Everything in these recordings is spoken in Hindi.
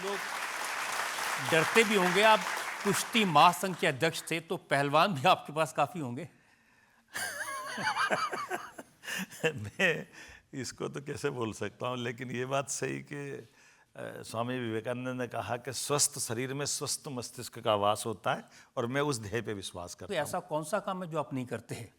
लोग डरते भी होंगे। आप कुश्ती महासंघ के अध्यक्ष थे, तो पहलवान भी आपके पास काफी होंगे। मैं इसको तो कैसे बोल सकता हूँ, लेकिन ये बात सही कि स्वामी विवेकानंद ने कहा कि स्वस्थ शरीर में स्वस्थ मस्तिष्क का वास होता है, और मैं उस ध्येय पे विश्वास तो करता हूँ। ऐसा कौन सा काम है जो आप नहीं करते हैं?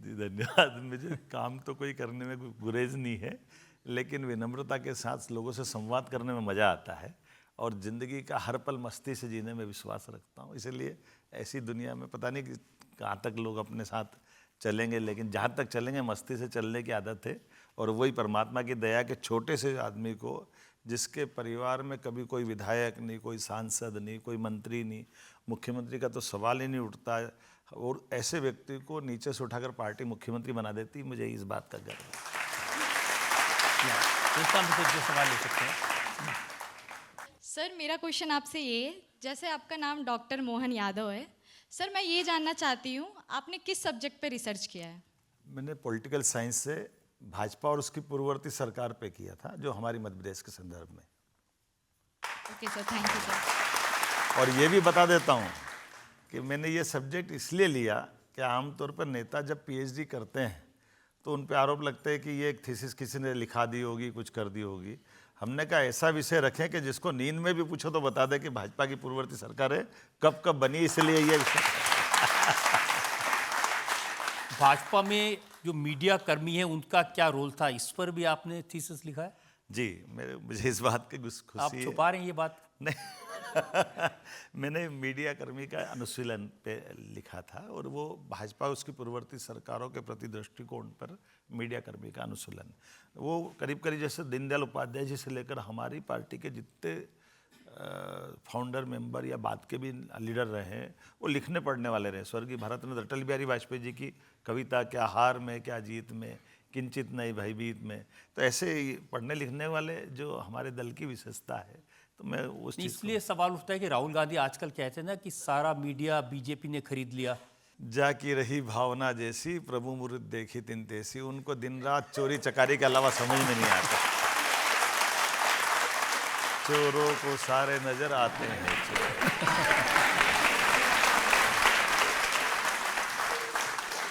जी धन्यवाद। मुझे काम तो कोई करने में कोई गुरेज नहीं है, लेकिन विनम्रता के साथ लोगों से संवाद करने में मज़ा आता है, और ज़िंदगी का हर पल मस्ती से जीने में विश्वास रखता हूँ। इसलिए ऐसी दुनिया में पता नहीं कि कहाँ तक लोग अपने साथ चलेंगे, लेकिन जहाँ तक चलेंगे मस्ती से चलने की आदत है। और वही परमात्मा की दया के छोटे से आदमी को, जिसके परिवार में कभी कोई विधायक नहीं, कोई सांसद नहीं, कोई मंत्री नहीं, मुख्यमंत्री का तो सवाल ही नहीं उठता है, और ऐसे व्यक्ति को नीचे से उठाकर पार्टी मुख्यमंत्री बना देती, मुझे इस बात का गर्व है। उसका हम जो सवाल ले सकते हैं। सर मेरा क्वेश्चन आपसे ये है, जैसे आपका नाम डॉक्टर मोहन यादव है, सर मैं ये जानना चाहती हूँ आपने किस सब्जेक्ट पे रिसर्च किया है? मैंने पॉलिटिकल साइंस से भाजपा और उसकी पूर्ववर्ती सरकार पे किया था, जो हमारी मध्य प्रदेश के संदर्भ में। Okay sir, thank you sir. और ये भी बता देता हूँ कि मैंने ये सब्जेक्ट इसलिए लिया कि आमतौर पर नेता जब पीएचडी करते हैं तो उन पे आरोप लगते हैं कि ये एक थीसिस किसी ने लिखा दी होगी, कुछ कर दी होगी। हमने कहा ऐसा विषय रखें कि जिसको नींद में भी पूछो तो बता दे कि भाजपा की पूर्ववर्ती सरकार है कब कब बनी, इसलिए ये विषय। भाजपा में जो मीडिया कर्मी है उनका क्या रोल था, इस पर भी आपने थीसिस लिखा है? जी, मुझे इस बात की खुशी आप है। छुपा रहे हैं ये बात? नहीं मैंने मीडिया कर्मी का अनुशीलन पे लिखा था, और वो भाजपा उसकी पूर्ववर्ती सरकारों के प्रति दृष्टिकोण पर मीडिया कर्मी का अनुशीलन, वो करीब करीब जैसे दीनदयाल उपाध्याय जी से लेकर हमारी पार्टी के जितने फाउंडर मेंबर या बाद के भी लीडर रहे हैं, वो लिखने पढ़ने वाले रहे। स्वर्गीय भारत रत्न अटल बिहारी वाजपेयी जी की कविता क्या हार में क्या जीत में, किंचित नहीं भयभीत में, तो ऐसे पढ़ने लिखने वाले जो हमारे दल की विशेषता है, तो मैं उस चीज़ इसलिए सवाल उठता है कि राहुल गांधी आजकल कहते हैं ना कि सारा मीडिया बीजेपी ने खरीद लिया। जाकी रही भावना जैसी प्रभु मुरीद देखी तिन तैसी, उनको दिन रात चोरी चकारी के अलावा समझ में नहीं आता। चोरों को सारे नजर आते हैं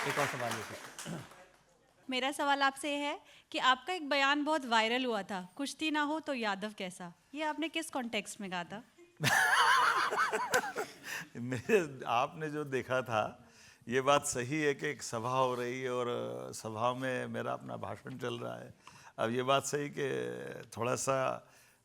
एक और सवाल ले सकते हैं। मेरा सवाल आपसे है कि आपका एक बयान बहुत वायरल हुआ था, कुश्ती ना हो तो यादव कैसा, ये आपने किस कॉन्टेक्स्ट में कहा था? मेरे आपने जो देखा था, ये बात सही है कि एक सभा हो रही है और सभा में मेरा अपना भाषण चल रहा है। अब ये बात सही कि थोड़ा सा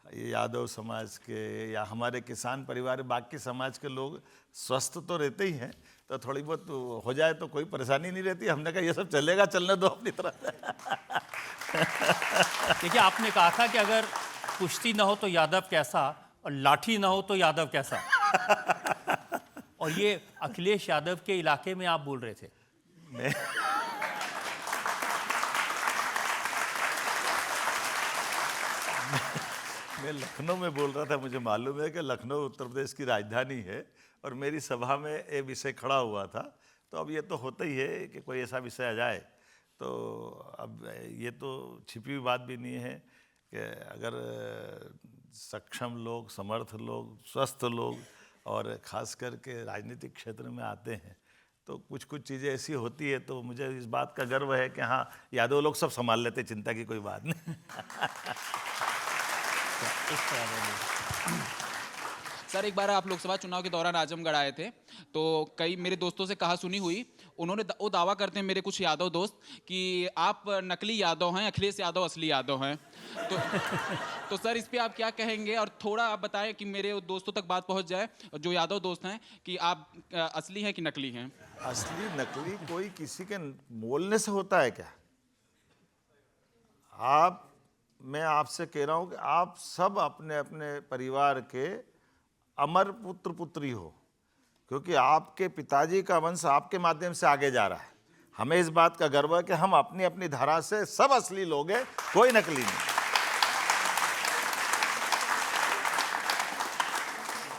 ये यादव समाज के या हमारे किसान परिवार बाकी समाज के लोग स्वस्थ तो रहते ही हैं, तो थोड़ी बहुत हो जाए तो कोई परेशानी नहीं रहती। हमने कहा ये सब चलेगा, चलने दो अपनी तरह से। देखिए, आपने कहा था कि अगर कुश्ती ना हो तो यादव कैसा, और लाठी ना हो तो यादव कैसा। और ये अखिलेश यादव के इलाके में आप बोल रहे थे। मैं लखनऊ में बोल रहा था। मुझे मालूम है कि लखनऊ उत्तर प्रदेश की राजधानी है, और मेरी सभा में ये विषय खड़ा हुआ था। तो अब ये तो होता ही है कि कोई ऐसा विषय आ जाए, तो अब ये तो छिपी हुई बात भी नहीं है कि अगर सक्षम लोग, समर्थ लोग, स्वस्थ लोग और ख़ास करके राजनीतिक क्षेत्र में आते हैं तो कुछ कुछ चीज़ें ऐसी होती है, तो मुझे इस बात का गर्व है कि हाँ, यादव लोग सब संभाल लेते, चिंता की कोई बात नहीं। सर एक बार आप लोकसभा चुनाव के दौरान आजमगढ़ आए थे, तो कई मेरे दोस्तों से कहा सुनी हुई, उन्होंने वो दावा करते हैं मेरे कुछ यादव दोस्त कि आप नकली यादव हैं, अखिलेश यादव असली यादव हैं। तो सर इस पे आप क्या कहेंगे, और थोड़ा आप बताएं कि मेरे दोस्तों तक बात पहुंच जाए जो यादव दोस्त हैं कि आप असली हैं कि नकली हैं। असली नकली कोई किसी के बोलने से होता है क्या? मैं आपसे कह रहा हूँ कि आप सब अपने अपने परिवार के अमर पुत्र पुत्री हो, क्योंकि आपके पिताजी का वंश आपके माध्यम से आगे जा रहा है। हमें इस बात का गर्व है कि हम अपनी अपनी धारा से सब असली लोग हैं, कोई नकली नहीं।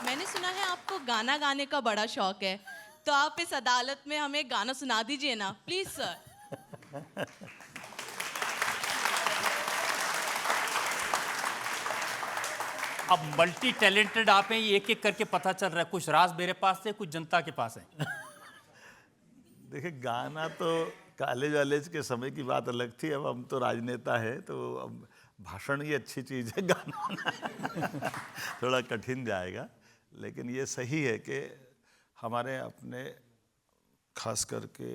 मैंने सुना है आपको गाना गाने का बड़ा शौक है, तो आप इस अदालत में हमें गाना सुना दीजिए ना प्लीज सर। अब मल्टी टैलेंटेड आप हैं, ये एक एक करके पता चल रहा है। कुछ राज मेरे पास है, कुछ जनता के पास है। देखिए, गाना तो कॉलेज वालेज के समय की बात अलग थी, अब हम तो राजनेता है, तो अब भाषण ही अच्छी चीज़ है, गाना थोड़ा कठिन जाएगा। लेकिन ये सही है कि हमारे अपने खास करके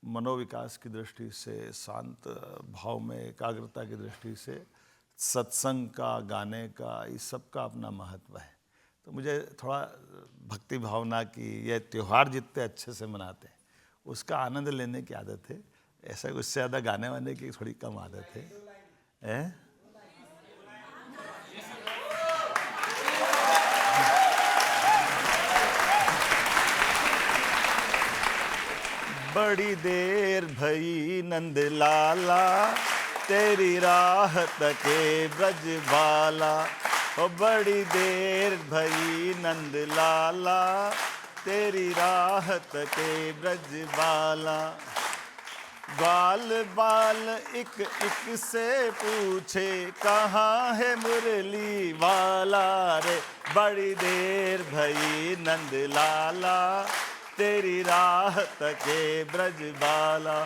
मनोविकास की दृष्टि से, शांत भाव में एकाग्रता की दृष्टि से सत्संग का, गाने का, इस सब का अपना महत्व है। तो मुझे थोड़ा भक्ति भावना की, ये त्यौहार जितने अच्छे से मनाते हैं उसका आनंद लेने की आदत है। ऐसा उससे ज़्यादा गाने वाने की थोड़ी कम आदत है। बड़ी देर भई नंद लाला, तेरी राह तके ब्रज बाला। ओ बड़ी देर भई नंद लाला, तेरी राह तके ब्रज बाला। ग्वाल बाल एक एक से पूछे, कहाँ है मुरली वाला रे। बड़ी देर भई नंद लाला, तेरी राह तके ब्रज बाला।